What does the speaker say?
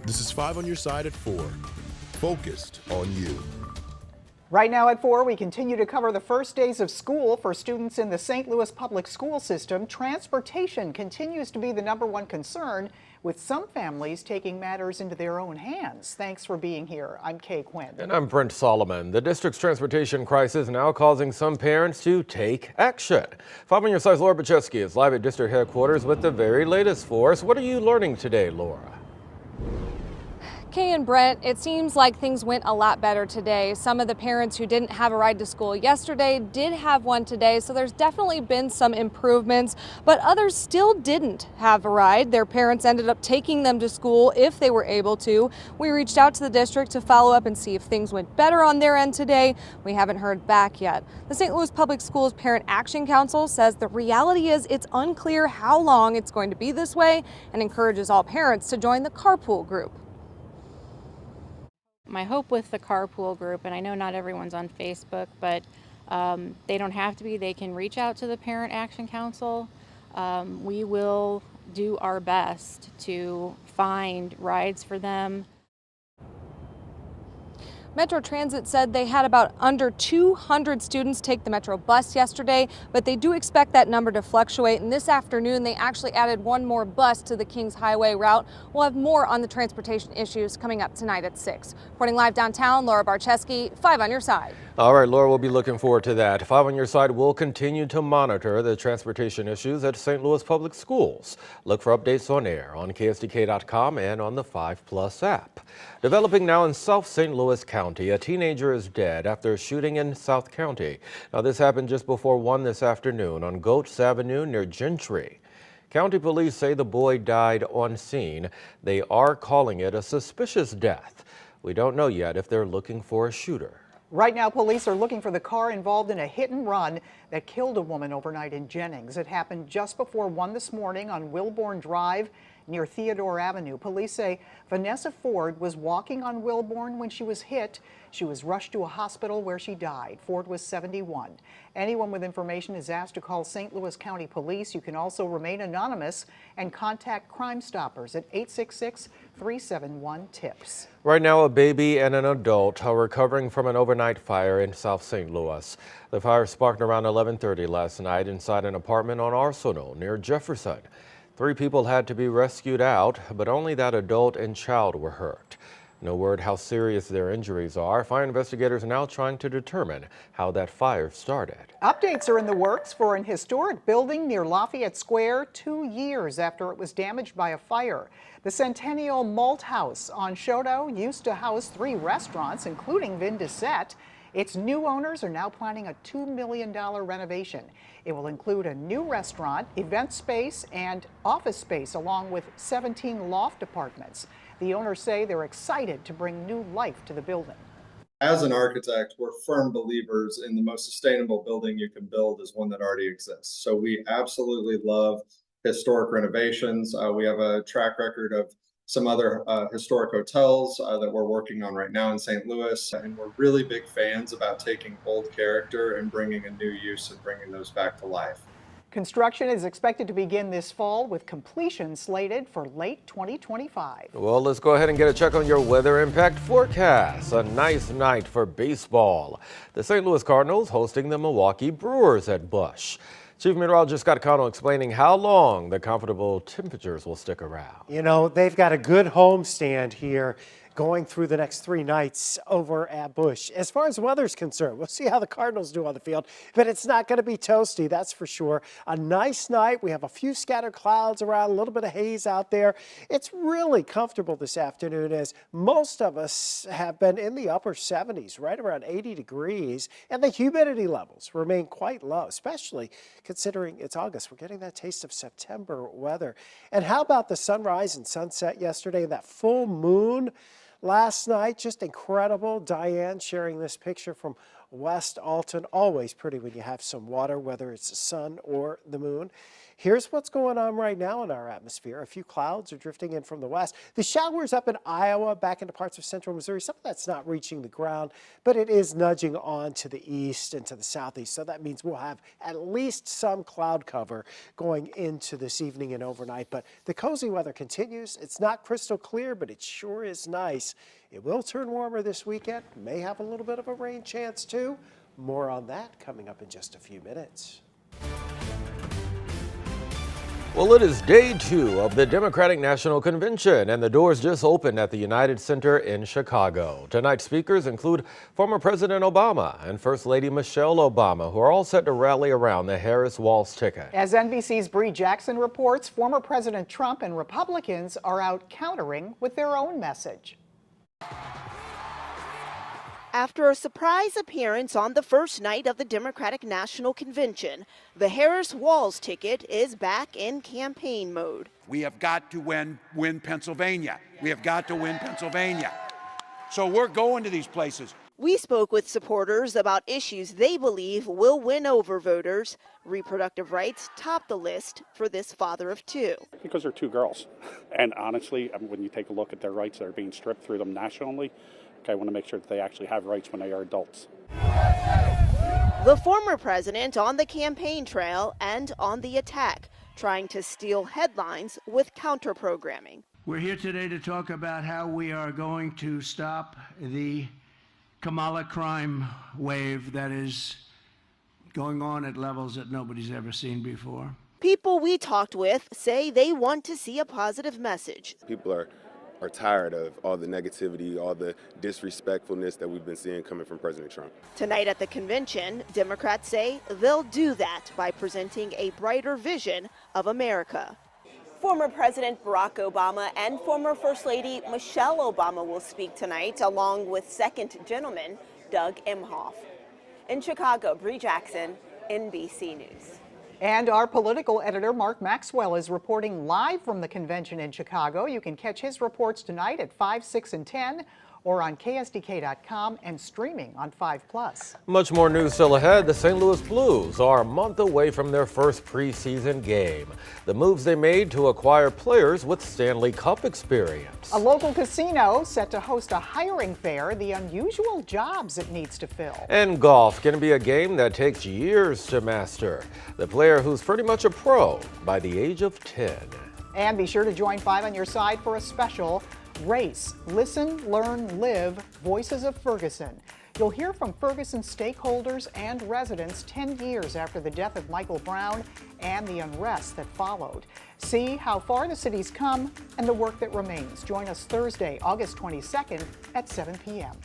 This is 5 on your side at 4. Focused on you. Right now at 4, we continue to cover the first days of school for students in the St. Louis public school system. Transportation continues to be the #1 concern, with some families taking matters into their own hands. Thanks for being here. I'm Kay Quinn. And I'm Brent Solomon. The district's transportation crisis now causing some parents to take action. 5 on your side's Laura Bachesky is live at district headquarters with the very latest for us. What are you learning today, Laura? Kay and Brent, it seems like things went a lot better today. Some of the parents who didn't have a ride to school yesterday did have one today, so there's definitely been some improvements, but others still didn't have a ride. Their parents ended up taking them to school if they were able to. We reached out to the district to follow up and see if things went better on their end today. We haven't heard back yet. The St. Louis Public Schools Parent Action Council says the reality is it's unclear how long it's going to be this way and encourages all parents to join the carpool group. My hope with the carpool group, and I know not everyone's on Facebook, but they don't have to be. They can reach out to the Parent Action Council. We will do our best to find rides for them. Metro Transit said they had about under 200 students take the Metro bus yesterday, but they do expect that number to fluctuate. And this afternoon, they actually added one more bus to the Kings Highway route. We'll have more on the transportation issues coming up tonight at 6. Reporting live downtown, Laura Bachesky, 5 on your side. All right, Laura, we'll be looking forward to that. 5 on your side will continue to monitor the transportation issues at St. Louis Public Schools. Look for updates on air on KSDK.com and on the 5+ app. Developing now in South St. Louis County, a teenager is dead after a shooting in South County. Now, this happened just before 1 this afternoon on Goats Avenue near Gentry. County police say the boy died on scene. They are calling it a suspicious death. We don't know yet if they're looking for a shooter. Right now, police are looking for the car involved in a hit and run that killed a woman overnight in Jennings. It happened just before 1 this morning on Wilbourn Drive near Theodore Avenue. Police say Vanessa Ford was walking on Wilbourn when she was hit. She was rushed to a hospital where she died. Ford was 71. Anyone with information is asked to call St. Louis County Police. You can also remain anonymous and contact Crime Stoppers at 866-371-TIPS. Right now, a baby and an adult are recovering from an overnight fire in South St. Louis. The fire sparked around 11:30 last night inside an apartment on Arsenal near Jefferson. 3 people had to be rescued out, but only that adult and child were hurt. No word how serious their injuries are. Fire investigators are now trying to determine how that fire started. Updates are in the works for an historic building near Lafayette Square 2 years after it was damaged by a fire. The Centennial Malt House on Choteau used to house 3 restaurants, including Vin Dissette. Its new owners are now planning a $2 million renovation. It will include a new restaurant, event space, and office space, along with 17 loft apartments. The owners say they're excited to bring new life to the building. As an architect, we're firm believers in the most sustainable building you can build is one that already exists. So we absolutely love historic renovations. We have a track record of some other historic hotels that we're working on right now in St. Louis. And we're really big fans about taking old character and bringing a new use and bringing those back to life. Construction is expected to begin this fall with completion slated for late 2025. Well, let's go ahead and get a check on your weather impact forecast. A nice night for baseball. The St. Louis Cardinals hosting the Milwaukee Brewers at Busch. Chief Meteorologist Scott Connell explaining how long the comfortable temperatures will stick around. You know, they've got a good homestand here going through the next 3 nights over at Busch. As far as weather's concerned, we'll see how the Cardinals do on the field, but it's not going to be toasty, that's for sure. A nice night. We have a few scattered clouds around, a little bit of haze out there. It's really comfortable this afternoon as most of us have been in the upper 70s, right around 80 degrees, and the humidity levels remain quite low, especially considering it's August. We're getting that taste of September weather. And how about the sunrise and sunset yesterday, that full moon last night? Just incredible. Diane sharing this picture from West Alton. Always pretty when you have some water, whether it's the sun or the moon. Here's what's going on right now in our atmosphere. A few clouds are drifting in from the west. The showers up in Iowa, back into parts of central Missouri. Some of that's not reaching the ground, but it is nudging on to the east and to the southeast. So that means we'll have at least some cloud cover going into this evening and overnight. But the cozy weather continues. It's not crystal clear, but it sure is nice. It will turn warmer this weekend. May have a little bit of a rain chance too. More on that coming up in just a few minutes. Well, it is day 2 of the Democratic National Convention, and the doors just opened at the United Center in Chicago. Tonight's speakers include former President Obama and First Lady Michelle Obama, who are all set to rally around the Harris-Walz ticket. As NBC's Bree Jackson reports, former President Trump and Republicans are out countering with their own message. After a surprise appearance on the first night of the Democratic National Convention, the Harris-Walz ticket is back in campaign mode. We have got to win Pennsylvania. We have got to win Pennsylvania. So we're going to these places. We spoke with supporters about issues they believe will win over voters. Reproductive rights top the list for this father of 2. Because they're 2 girls. And honestly, when you take a look at their rights that are being stripped through them nationally, I want to make sure that they actually have rights when they are adults. The former president on the campaign trail and on the attack, trying to steal headlines with counter-programming. We're here today to talk about how we are going to stop the Kamala crime wave that is going on at levels that nobody's ever seen before. People we talked with say they want to see a positive message. People are tired of all the negativity, all the disrespectfulness that we've been seeing coming from President Trump. Tonight at the convention, Democrats say they'll do that by presenting a brighter vision of America. Former President Barack Obama and former First Lady Michelle Obama will speak tonight, along with second gentleman Doug Emhoff. In Chicago, Bree Jackson, NBC News. And our political editor, Mark Maxwell, is reporting live from the convention in Chicago. You can catch his reports tonight at 5, 6, and 10, or on KSDK.com and streaming on 5+. Much more news still ahead. The St. Louis Blues are a month away from their first preseason game. The moves they made to acquire players with Stanley Cup experience. A local casino set to host a hiring fair, the unusual jobs it needs to fill. And golf can be a game that takes years to master. The player who's pretty much a pro by the age of 10. And be sure to join 5 on Your Side for a special Race, Listen, Learn, Live, Voices of Ferguson. You'll hear from Ferguson stakeholders and residents 10 years after the death of Michael Brown and the unrest that followed. See how far the city's come and the work that remains. Join us Thursday, August 22nd at 7 p.m.